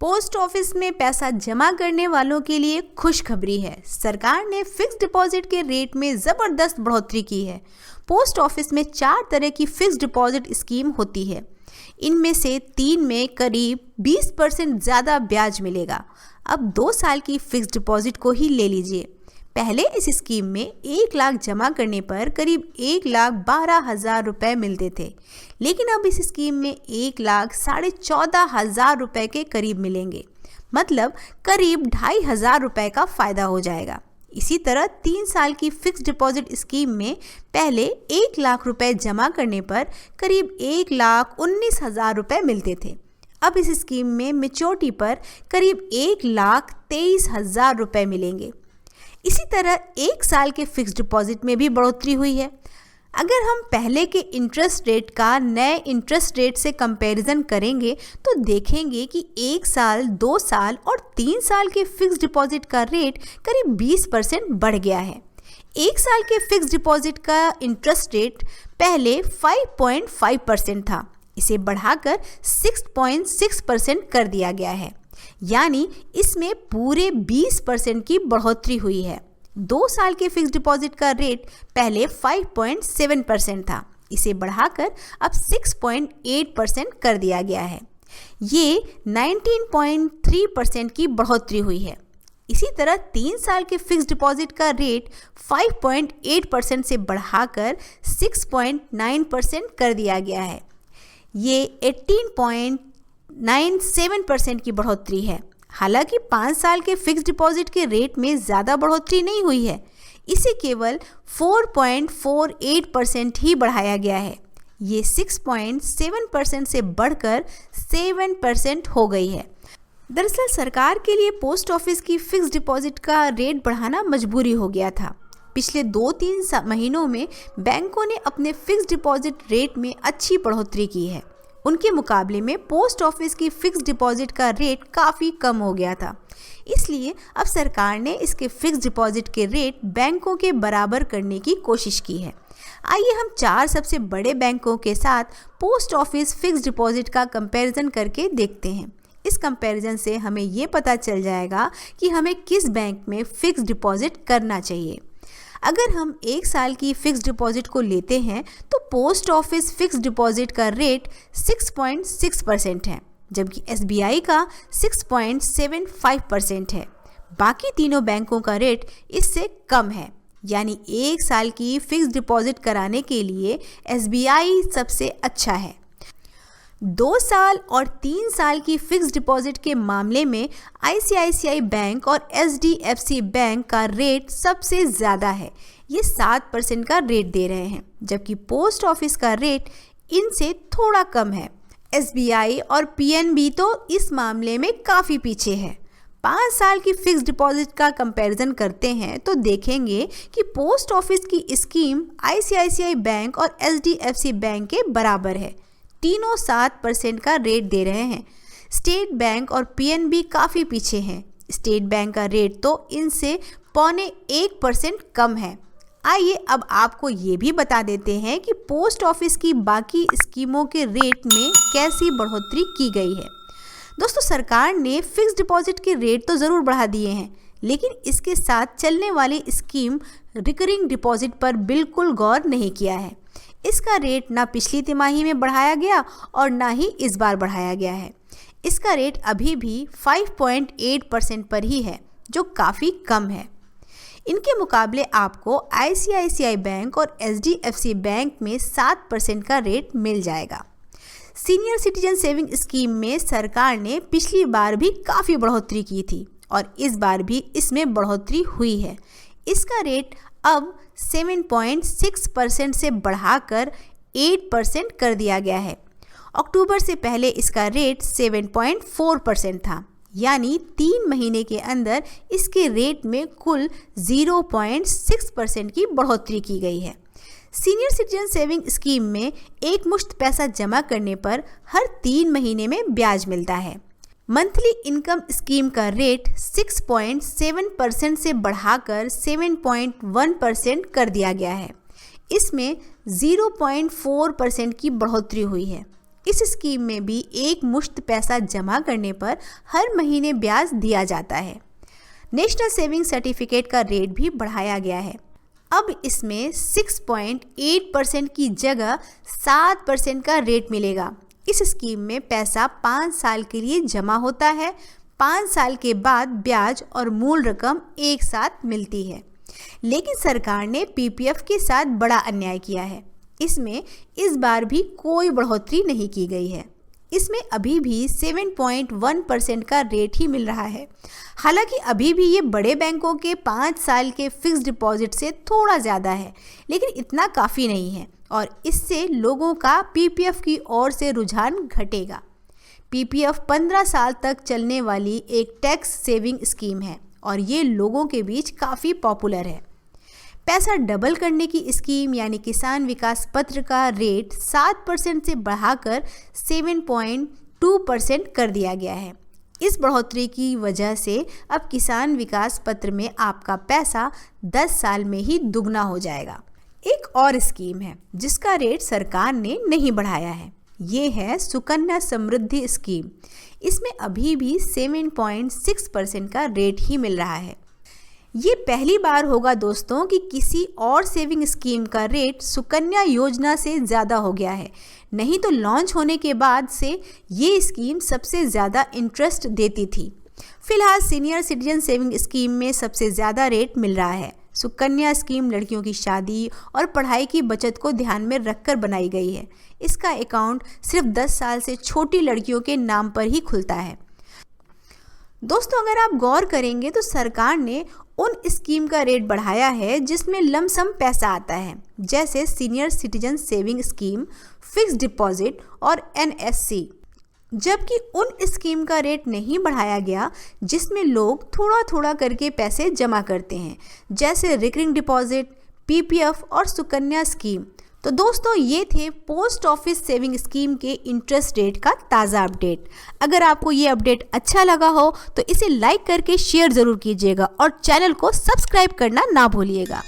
Post office में पैसा जमा करने वालों के लिए खुशखबरी है। सरकार ने फिक्स्ड डिपॉजिट के रेट में ज़बरदस्त बढ़ोतरी की है। पोस्ट ऑफिस में 4 तरह की फिक्स्ड डिपॉजिट स्कीम होती है। इनमें से 3 में करीब 20% ज़्यादा ब्याज मिलेगा। अब 2 साल की फिक्स्ड डिपॉजिट को ही ले लीजिए। पहले इस स्कीम में 1 लाख जमा करने पर करीब 1,12,000 रुपये मिलते थे, लेकिन अब इस स्कीम में 1,14,500 रुपये के करीब मिलेंगे। मतलब करीब 2,500 रुपये का फ़ायदा हो जाएगा। इसी तरह 3 साल की फिक्स्ड डिपॉजिट स्कीम में पहले 1 लाख रुपये जमा करने पर करीब 1,19,000 रुपये मिलते थे। अब इस स्कीम में मैच्योरिटी पर करीब 1,23,000 रुपये मिलेंगे। इसी तरह 1 साल के फिक्स्ड डिपॉजिट में भी बढ़ोतरी हुई है। अगर हम पहले के इंटरेस्ट रेट का नए इंटरेस्ट रेट से कंपैरिजन करेंगे तो देखेंगे कि 1 साल, 2 साल और 3 साल के फिक्स्ड डिपॉजिट का रेट करीब 20% बढ़ गया है। 1 साल के फिक्स्ड डिपॉजिट का इंटरेस्ट रेट पहले 5.5% था, इसे बढ़ाकर 6.6% कर दिया गया है, यानी इसमें पूरे 20% की बढ़ोतरी हुई है। 2 साल के फिक्स्ड डिपॉजिट का रेट पहले 5.7% था, इसे बढ़ाकर अब 6.8% कर दिया गया है। ये 19.3% की बढ़ोतरी हुई है। इसी तरह 3 साल के फिक्स्ड डिपॉजिट का रेट 5.8% से बढ़ाकर 6.9% कर दिया गया है। ये 18.97% की बढ़ोतरी है। हालांकि 5 साल के फिक्स्ड डिपॉजिट के रेट में ज़्यादा बढ़ोतरी नहीं हुई है, इसे केवल 4.48% ही बढ़ाया गया है। ये 6.7% से बढ़कर 7% हो गई है। दरअसल सरकार के लिए पोस्ट ऑफिस की फिक्स्ड डिपॉजिट का रेट बढ़ाना मजबूरी हो गया था। पिछले 2-3 महीनों में बैंकों ने अपने फिक्स्ड डिपॉजिट रेट में अच्छी बढ़ोतरी की है। उनके मुकाबले में पोस्ट ऑफिस की फिक्स्ड डिपॉजिट का रेट काफ़ी कम हो गया था, इसलिए अब सरकार ने इसके फिक्स्ड डिपॉजिट के रेट बैंकों के बराबर करने की कोशिश की है। आइए हम 4 सबसे बड़े बैंकों के साथ पोस्ट ऑफिस फिक्स्ड डिपॉजिट का कंपैरिजन करके देखते हैं। इस कंपैरिजन से हमें ये पता चल जाएगा कि हमें किस बैंक में फिक्स्ड डिपॉजिट करना चाहिए। अगर हम 1 साल की फिक्स्ड डिपॉजिट को लेते हैं तो पोस्ट ऑफिस फिक्स्ड डिपॉजिट का रेट 6.6% है, जबकि SBI का 6.75% है। बाकी तीनों बैंकों का रेट इससे कम है, यानी 1 साल की फिक्स्ड डिपॉजिट कराने के लिए SBI सबसे अच्छा है। 2 साल और 3 साल की फिक्स्ड डिपॉजिट के मामले में ICICI बैंक और HDFC बैंक का रेट सबसे ज़्यादा है। ये 7% का रेट दे रहे हैं, जबकि पोस्ट ऑफिस का रेट इनसे थोड़ा कम है। SBI और PNB तो इस मामले में काफ़ी पीछे है। 5 साल की फिक्स्ड डिपॉजिट का कंपैरिजन करते हैं तो देखेंगे कि पोस्ट ऑफिस की स्कीम ICICI बैंक और HDFC बैंक के बराबर है। तीनों 7% का रेट दे रहे हैं। स्टेट बैंक और PNB काफ़ी पीछे हैं। स्टेट बैंक का रेट तो इनसे 0.25% कम है। आइए अब आपको ये भी बता देते हैं कि पोस्ट ऑफिस की बाकी स्कीमों के रेट में कैसी बढ़ोतरी की गई है। दोस्तों, सरकार ने फिक्स्ड डिपॉजिट के रेट तो ज़रूर बढ़ा दिए हैं, लेकिन इसके साथ चलने वाली स्कीम रिकरिंग डिपॉजिट पर बिल्कुल गौर नहीं किया है। इसका रेट ना पिछली तिमाही में बढ़ाया गया और ना ही इस बार बढ़ाया गया है। इसका रेट अभी भी 5.8% पर ही है, जो काफ़ी कम है। इनके मुकाबले आपको ICICI बैंक और HDFC बैंक में 7% का रेट मिल जाएगा। सीनियर सिटीजन सेविंग स्कीम में सरकार ने पिछली बार भी काफ़ी बढ़ोतरी की थी और इस बार भी इसमें बढ़ोतरी हुई है। इसका रेट अब 7.6% से बढ़ाकर 8% कर दिया गया है। अक्टूबर से पहले इसका रेट 7.4% था, यानी 3 महीने के अंदर इसके रेट में कुल 0.6% की बढ़ोतरी की गई है। सीनियर सिटीजन सेविंग स्कीम में एक मुश्त पैसा जमा करने पर हर 3 महीने में ब्याज मिलता है। मंथली इनकम स्कीम का रेट 6.7% से बढ़ाकर 7.1% कर दिया गया है। इसमें 0.4% की बढ़ोतरी हुई है। इस स्कीम में भी एक मुश्त पैसा जमा करने पर हर महीने ब्याज दिया जाता है। नेशनल सेविंग सर्टिफिकेट का रेट भी बढ़ाया गया है। अब इसमें 6.8% की जगह 7% का रेट मिलेगा। इस स्कीम में पैसा 5 साल के लिए जमा होता है। 5 साल के बाद ब्याज और मूल रकम एक साथ मिलती है। लेकिन सरकार ने पीपीएफ के साथ बड़ा अन्याय किया है। इसमें इस बार भी कोई बढ़ोतरी नहीं की गई है। इसमें अभी भी 7.1% का रेट ही मिल रहा है। हालांकि अभी भी ये बड़े बैंकों के 5 साल के फिक्स डिपॉजिट से थोड़ा ज़्यादा है, लेकिन इतना काफ़ी नहीं है और इससे लोगों का पीपीएफ की ओर से रुझान घटेगा। पीपीएफ 15 साल तक चलने वाली एक टैक्स सेविंग स्कीम है और ये लोगों के बीच काफ़ी पॉपुलर है। पैसा डबल करने की स्कीम यानी किसान विकास पत्र का रेट 7% से बढ़ाकर 7.2% कर दिया गया है। इस बढ़ोतरी की वजह से अब किसान विकास पत्र में आपका पैसा 10 साल में ही दुगना हो जाएगा। एक और स्कीम है जिसका रेट सरकार ने नहीं बढ़ाया है, ये है सुकन्या समृद्धि स्कीम। इसमें अभी भी 7.6% का रेट ही मिल रहा है। ये पहली बार होगा दोस्तों कि किसी और सेविंग स्कीम का रेट सुकन्या योजना से ज़्यादा हो गया है। नहीं तो लॉन्च होने के बाद से ये स्कीम सबसे ज़्यादा इंटरेस्ट देती थी। फिलहाल सीनियर सिटीजन सेविंग स्कीम में सबसे ज़्यादा रेट मिल रहा है। सुकन्या स्कीम लड़कियों की शादी और पढ़ाई की बचत को ध्यान में रखकर बनाई गई है। इसका अकाउंट सिर्फ 10 साल से छोटी लड़कियों के नाम पर ही खुलता है। दोस्तों, अगर आप गौर करेंगे तो सरकार ने उन स्कीम का रेट बढ़ाया है जिसमें लमसम पैसा आता है, जैसे senior citizen saving scheme, fix deposit और एनएससी। जबकि उन स्कीम का रेट नहीं बढ़ाया गया जिसमें लोग थोड़ा थोड़ा करके पैसे जमा करते हैं, जैसे रिकरिंग डिपॉजिट, पीपीएफ और सुकन्या स्कीम। तो दोस्तों, ये थे पोस्ट ऑफिस सेविंग स्कीम के इंटरेस्ट रेट का ताज़ा अपडेट। अगर आपको ये अपडेट अच्छा लगा हो तो इसे लाइक करके शेयर ज़रूर कीजिएगा और चैनल को सब्सक्राइब करना ना भूलिएगा।